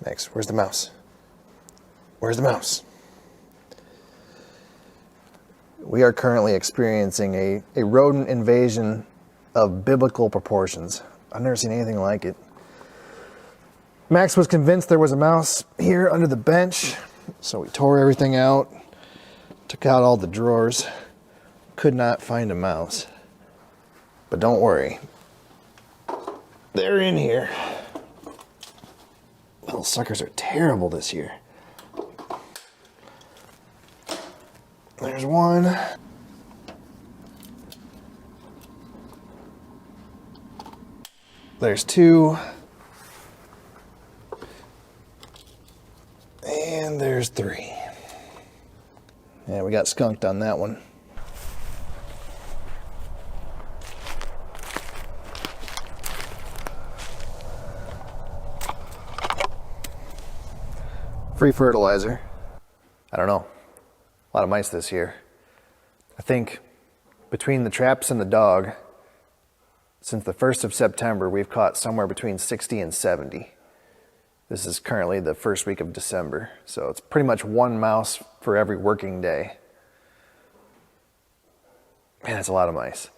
Max, where's the mouse? Where's the mouse? We are currently experiencing a rodent invasion of biblical proportions. I've never seen anything like it. Max was convinced there was a mouse here under the bench, so we tore everything out, took out all the drawers, could not find a mouse. But don't worry, they're in here. Little suckers are terrible this year. There's one. There's two. And there's three. Yeah, we got skunked on that one. Free fertilizer. I don't know. A lot of mice this year. I think between the traps and the dog, since the 1st of September, we've caught somewhere between 60 and 70. This is currently the first week of December, so it's pretty much one mouse for every working day. Man, that's a lot of mice.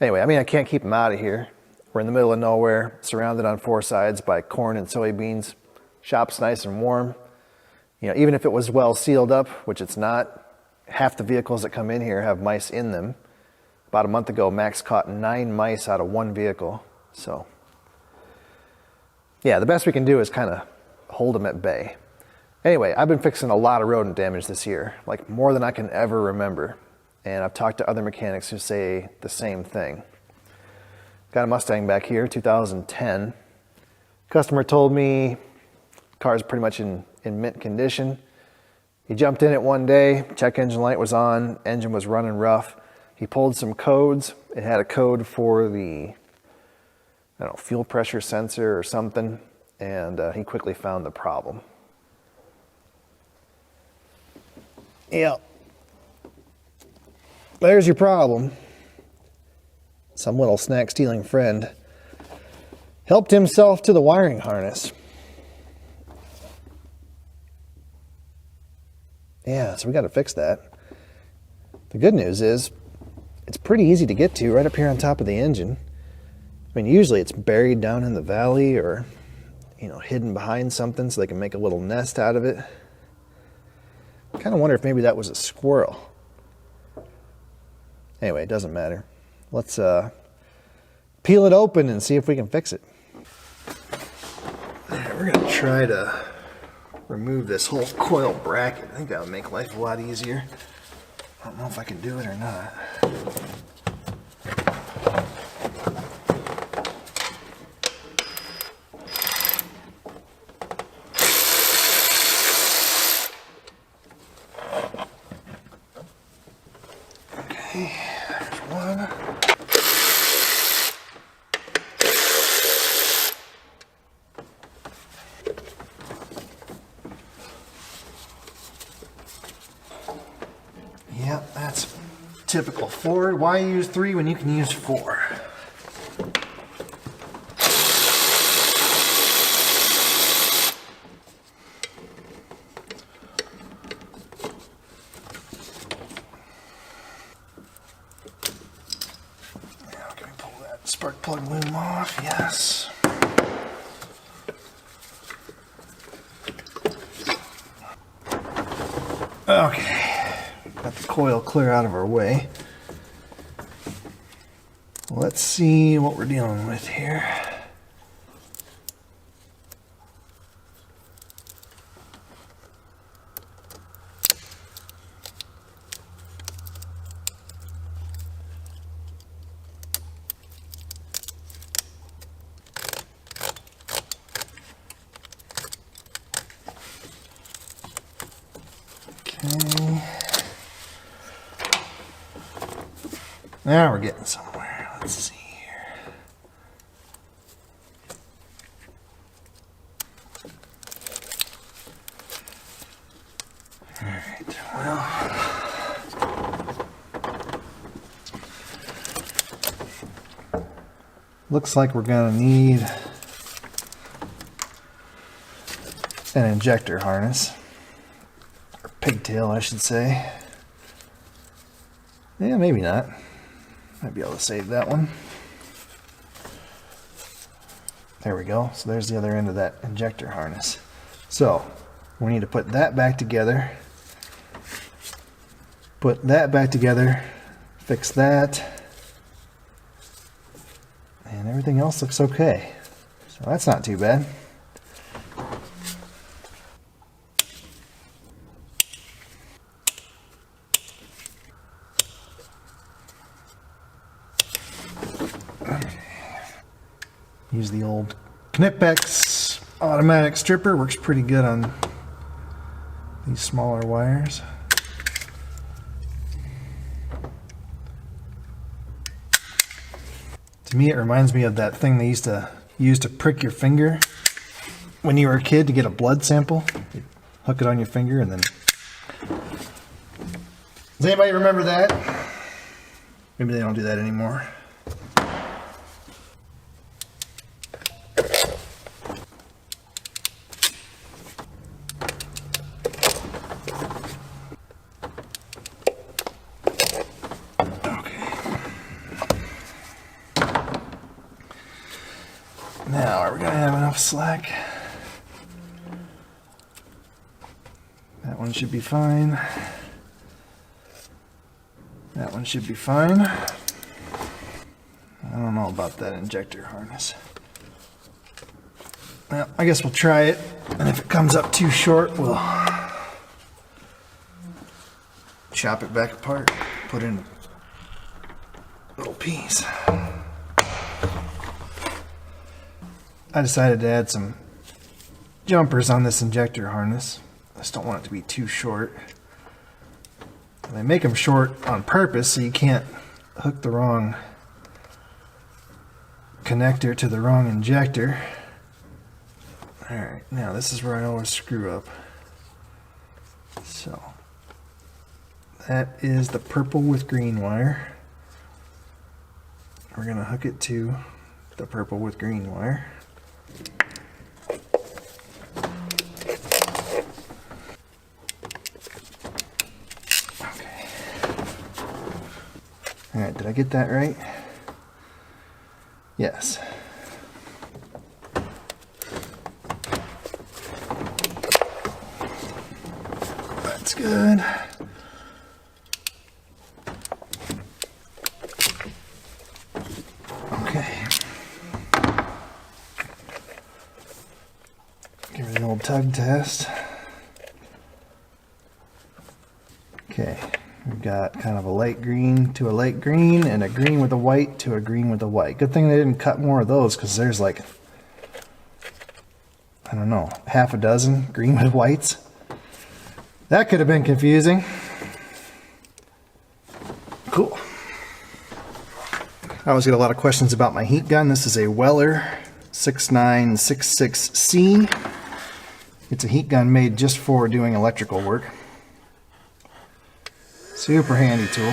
Anyway, I mean, I can't keep them out of here. We're in the middle of nowhere, surrounded on four sides by corn and soybeans. Shop's nice and warm. You know, even if it was well sealed up, which it's not, half the vehicles that come in here have mice in them. About a month ago, Max caught 9 mice out of one vehicle. So, yeah, the best we can do is kind of hold them at bay. Anyway, I've been fixing a lot of rodent damage this year, like more than I can ever remember. And I've talked to other mechanics who say the same thing. Got a Mustang back here, 2010. Customer told me car's pretty much in mint condition. He jumped in it one day, check engine light was on, engine was running rough. He pulled some codes. It had a code for the, I don't know, fuel pressure sensor or something, and he quickly found the problem. Yep. There's your problem. Some little snack stealing friend helped himself to the wiring harness. Yeah, so we got to fix that. The good news is it's pretty easy to get to right up here on top of the engine. I mean, usually it's buried down in the valley or, you know, hidden behind something so they can make a little nest out of it. I kind of wonder if maybe that was a squirrel. Anyway, it doesn't matter. Let's peel it open and see if we can fix it. All right, we're going to try to remove this whole coil bracket. I think that would make life a lot easier. I don't know if I can do it or not. Okay, there's one. Yep, that's typical Ford. Why use 3 when you can use 4? Now, can we pull that spark plug loom off? Yes. Okay. Got the coil clear out of our way. Let's see what we're dealing with here. Okay. Now we're getting somewhere. Let's see here. All right, well, looks like we're gonna need an injector harness, or pigtail I should say. Yeah, maybe not. Might be able to save that one. There we go. So there's the other end of that injector harness. So we need to put that back together. Put that back together. Fix that. And everything else looks okay. So that's not too bad. Use the old Knipex automatic stripper. Works pretty good on these smaller wires. To me, it reminds me of that thing they used to use to prick your finger when you were a kid to get a blood sample. You'd hook it on your finger and then... Does anybody remember that? Maybe they don't do that anymore. Now, are we going to have enough slack? That one should be fine. That one should be fine. I don't know about that injector harness. Well, I guess we'll try it, and if it comes up too short, we'll chop it back apart, put in a little piece. I decided to add some jumpers on this injector harness. I just don't want it to be too short. They make them short on purpose so you can't hook the wrong connector to the wrong injector. Alright, now this is where I always screw up. So, that is the purple with green wire. We're going to hook it to the purple with green wire. Alright, did I get that right? Yes. That's good. Okay. Give it an old tug test. Okay. We've got kind of a light green to a light green and a green with a white to a green with a white. Good thing they didn't cut more of those because there's like, I don't know, half a dozen green with whites. That could have been confusing. Cool. I always get a lot of questions about my heat gun. This is a Weller 6966C. It's a heat gun made just for doing electrical work. Super handy tool.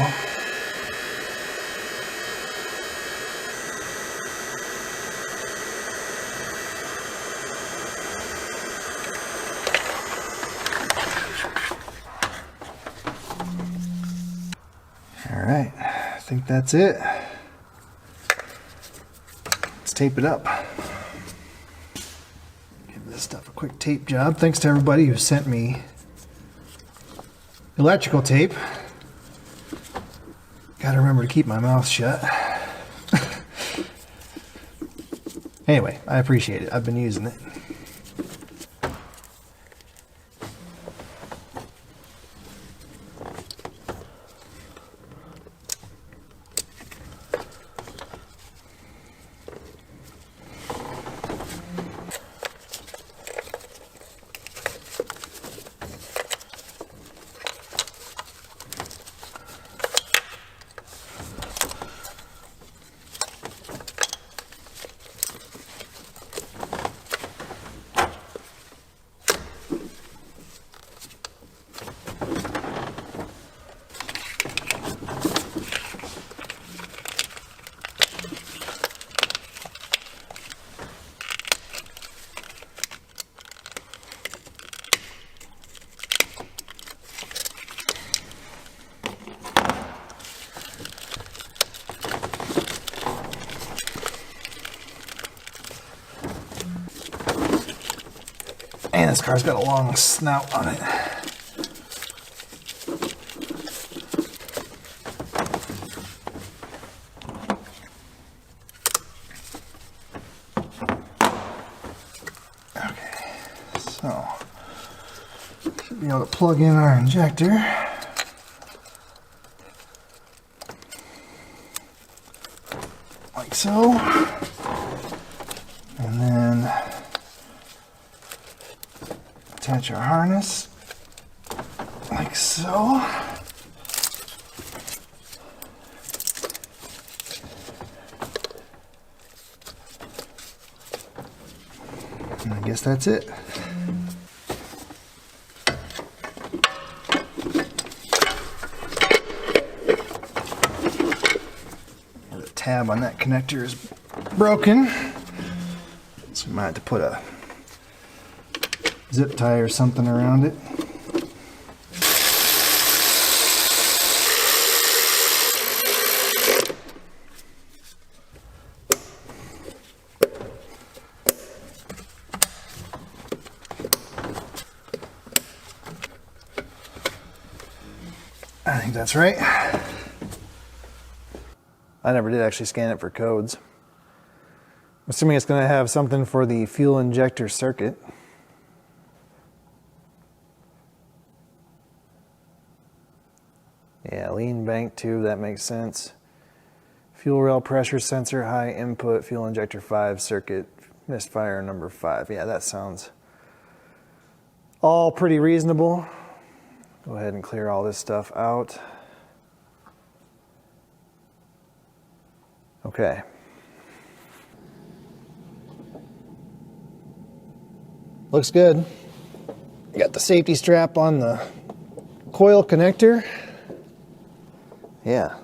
All right, I think that's it. Let's tape it up. Give this stuff a quick tape job. Thanks to everybody who sent me electrical tape. Gotta remember to keep my mouth shut. Anyway, I appreciate it. I've been using it. this car's got a long snout on it. Okay, so should be able to plug in our injector. Like so. And then attach our harness like so. And I guess that's it. The tab on that connector is broken. So we might have to put a zip tie or something around it. I think that's right. I never did actually scan it for codes. I'm assuming it's going to have something for the fuel injector circuit. Yeah, lean bank tube, that makes sense. Fuel rail pressure sensor, high input, fuel injector 5 circuit, misfire number 5. Yeah, that sounds all pretty reasonable. Go ahead and clear all this stuff out. Okay. Looks good. You got the safety strap on the coil connector. Yeah.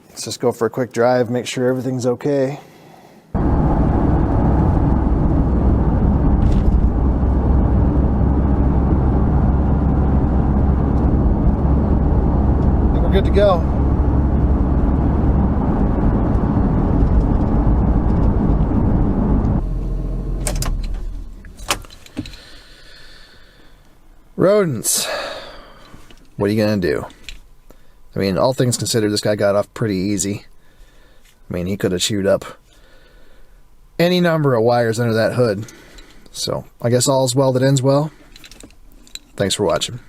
Let's just go for a quick drive, make sure everything's okay. I think we're good to go. Rodents. What are you gonna do? I mean, all things considered, this guy got off pretty easy. I mean, he could have chewed up any number of wires under that hood. So, I guess all's well that ends well. Thanks for watching.